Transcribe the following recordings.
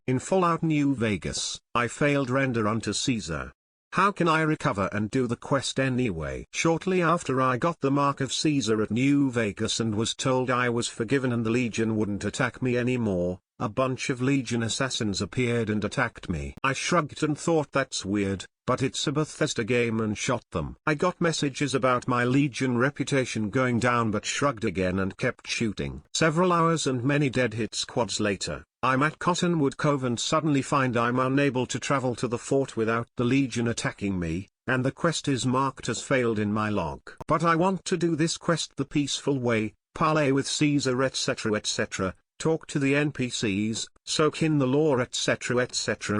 In Fallout New Vegas, I failed render unto Caesar. How can I recover and do the quest anyway? Shortly after I got the Mark of Caesar at New Vegas and was told I was forgiven and the Legion wouldn't attack me anymore, a bunch of Legion assassins appeared and attacked me. I shrugged and thought that's weird, but it's a Bethesda game and shot them. I got messages about my Legion reputation going down but shrugged again and kept shooting. Several hours and many dead hit squads later, I'm at Cottonwood Cove and suddenly find I'm unable to travel to the fort without the Legion attacking me, and the quest is marked as failed in my log. But I want to do this quest the peaceful way, parley with Caesar etc., talk to the NPCs, soak in the lore etc.,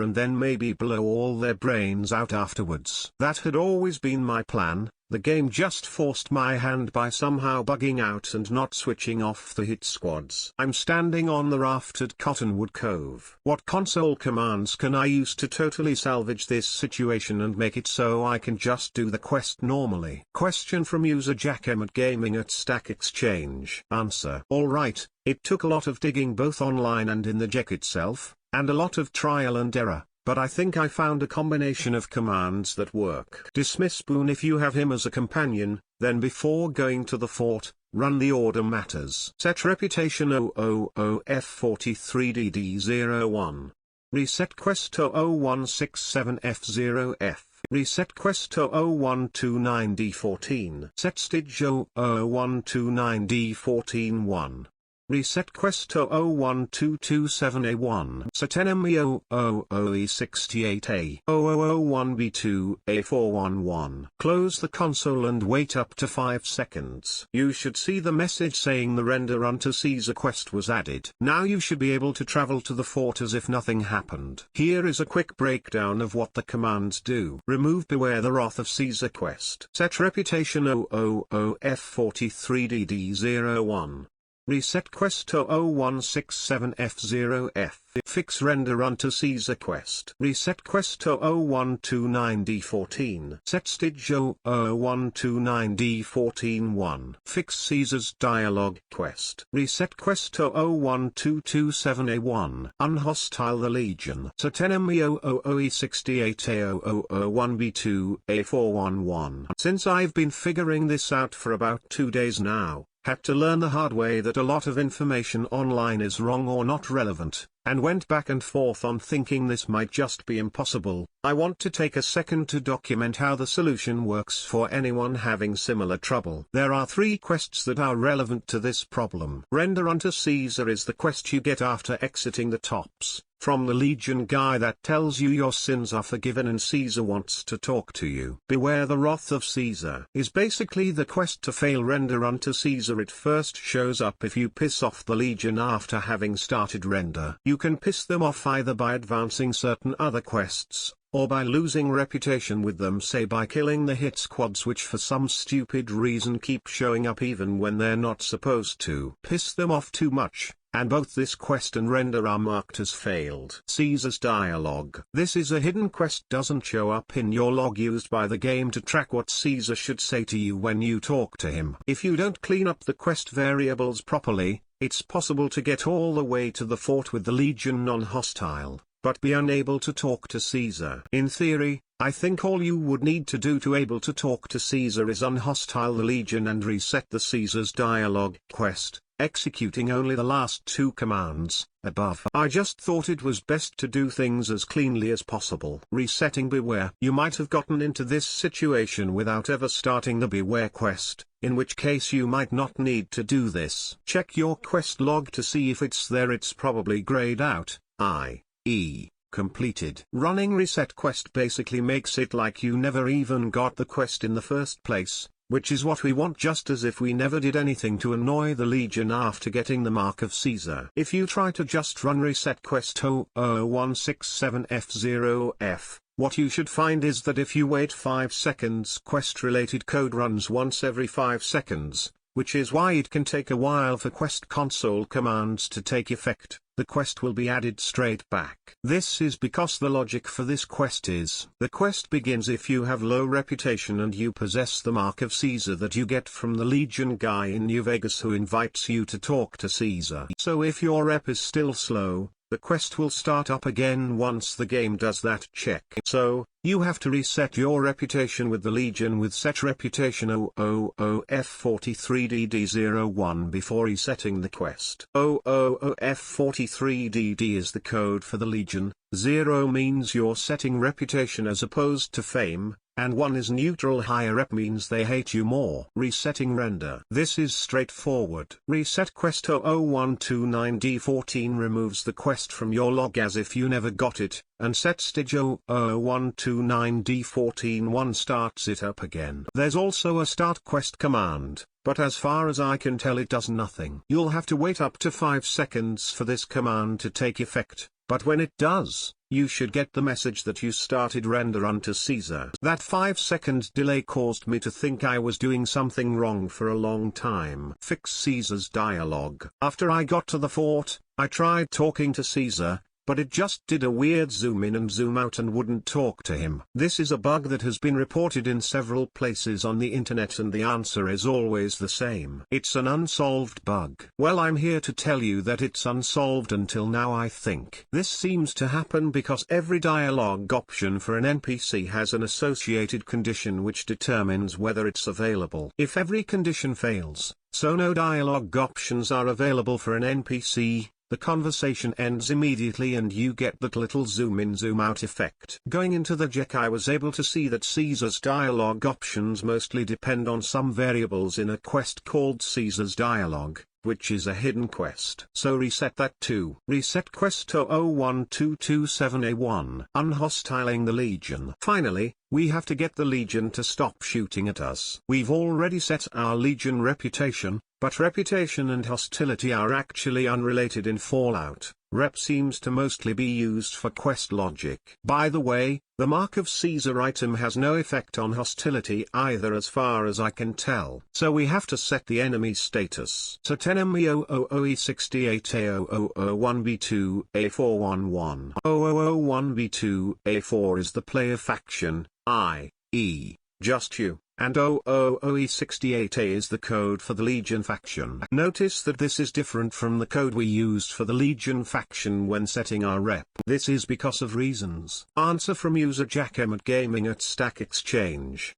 and then maybe blow all their brains out afterwards. That had always been my plan. The game just forced my hand by somehow bugging out and not switching off the hit squads. I'm standing on the raft at Cottonwood Cove. What console commands can I use to totally salvage this situation and make it so I can just do the quest normally? Question from user Jackem Gaming at Stack Exchange. Answer: alright, it took a lot of digging both online and in the Jack itself, and a lot of trial and error. But I think I found a combination of commands that work. Dismiss Boone if you have him as a companion, then before going to the fort, run the order matters. Set reputation 000F43DD01. Reset quest to 0167F0F. Reset quest to 0129D14. Set stage 00129D141. Reset quest to 01227A1. Set enemy 000E68A. 0001B2 A411. Close the console and wait up to 5 seconds. You should see the message saying the render unto Caesar quest was added. Now you should be able to travel to the fort as if nothing happened. Here is a quick breakdown of what the commands do. Remove Beware the Wrath of Caesar quest. Set reputation 000F43DD01. Reset quest to 0167F0F. Fix render unto Caesar quest. Reset quest to 0129D14. Set stage 00129D141. Fix Caesar's dialogue quest. Reset quest to 01227A1. Unhostile the Legion. Set enemy 000E68A0001B2 A411. Since I've been figuring this out for about 2 days now, had to learn the hard way that a lot of information online is wrong or not relevant, and went back and forth on thinking this might just be impossible. I want to take a second to document how the solution works for anyone having similar trouble. There are 3 quests that are relevant to this problem. Render unto Caesar is the quest you get after exiting the tops, from the Legion guy that tells you your sins are forgiven and Caesar wants to talk to you. Beware the Wrath of Caesar is basically the quest to fail render unto Caesar. It first shows up if you piss off the Legion after having started render. You can piss them off either by advancing certain other quests, or by losing reputation with them, say by killing the hit squads which for some stupid reason keep showing up even when they're not supposed to. Piss them off too much, and both this quest and render are marked as failed. Caesar's dialogue. This is a hidden quest, doesn't show up in your log, used by the game to track what Caesar should say to you when you talk to him. If you don't clean up the quest variables properly, it's possible to get all the way to the fort with the Legion non-hostile, but be unable to talk to Caesar. In theory, I think all you would need to do to able to talk to Caesar is unhostile the Legion and reset the Caesar's dialogue quest, executing only the last 2 commands above. I just thought it was best to do things as cleanly as possible. Resetting Beware. You might have gotten into this situation without ever starting the Beware quest, in which case you might not need to do this. Check your quest log to see if it's there. It's probably grayed out, i.e. completed. Running reset quest basically makes it like you never even got the quest in the first place, which is what we want, just as if we never did anything to annoy the Legion after getting the Mark of Caesar. If you try to just run reset quest 00167F0F, what you should find is that if you wait 5 seconds, quest-related code runs once every 5 seconds, which is why it can take a while for quest console commands to take effect. the quest will be added straight back. This is because the logic for this quest is, the quest begins if you have low reputation and you possess the mark of Caesar that you get from the Legion guy in New Vegas who invites you to talk to Caesar. So if your rep is still slow, the quest will start up again once the game does that check. So, you have to reset your reputation with the Legion with set reputation 000F43DD01 before resetting the quest. 000F43DD is the code for the Legion, 0 means you're setting reputation as opposed to fame, and 1 is neutral. Higher rep means they hate you more. Resetting render. This is straightforward. Reset quest 00129D14 removes the quest from your log as if you never got it, and set stage 00129D14 starts it up again. There's also a start quest command, but as far as I can tell it does nothing. You'll have to wait up to 5 seconds for this command to take effect, but when it does, you should get the message that you started render unto Caesar. That 5-second delay caused me to think I was doing something wrong for a long time. Fix Caesar's dialogue. After I got to the fort, I tried talking to Caesar, but it just did a weird zoom in and zoom out and wouldn't talk to him. This is a bug that has been reported in several places on the internet and the answer is always the same. It's an unsolved bug. Well, I'm here to tell you that it's unsolved until now, I think. This seems to happen because every dialogue option for an NPC has an associated condition which determines whether it's available. If every condition fails, so no dialogue options are available for an NPC, the conversation ends immediately and you get that little zoom in zoom out effect. Going into the JEC, I was able to see that Caesar's dialogue options mostly depend on some variables in a quest called Caesar's dialogue, which is a hidden quest. So reset that too. Reset quest 01227A1. Unhostiling the Legion. Finally, we have to get the Legion to stop shooting at us. We've already set our Legion reputation, but reputation and hostility are actually unrelated in Fallout. Rep seems to mostly be used for quest logic. By the way, the Mark of Caesar item has no effect on hostility either as far as I can tell. So we have to set the enemy status. Set enemy 000E68A00001B2A411. 0001B2A4 is the player faction, i.e., just you. And 000E68A is the code for the Legion faction. Notice that this is different from the code we used for the Legion faction when setting our rep. This is because of reasons. Answer from user Jack Emmett Gaming at Stack Exchange.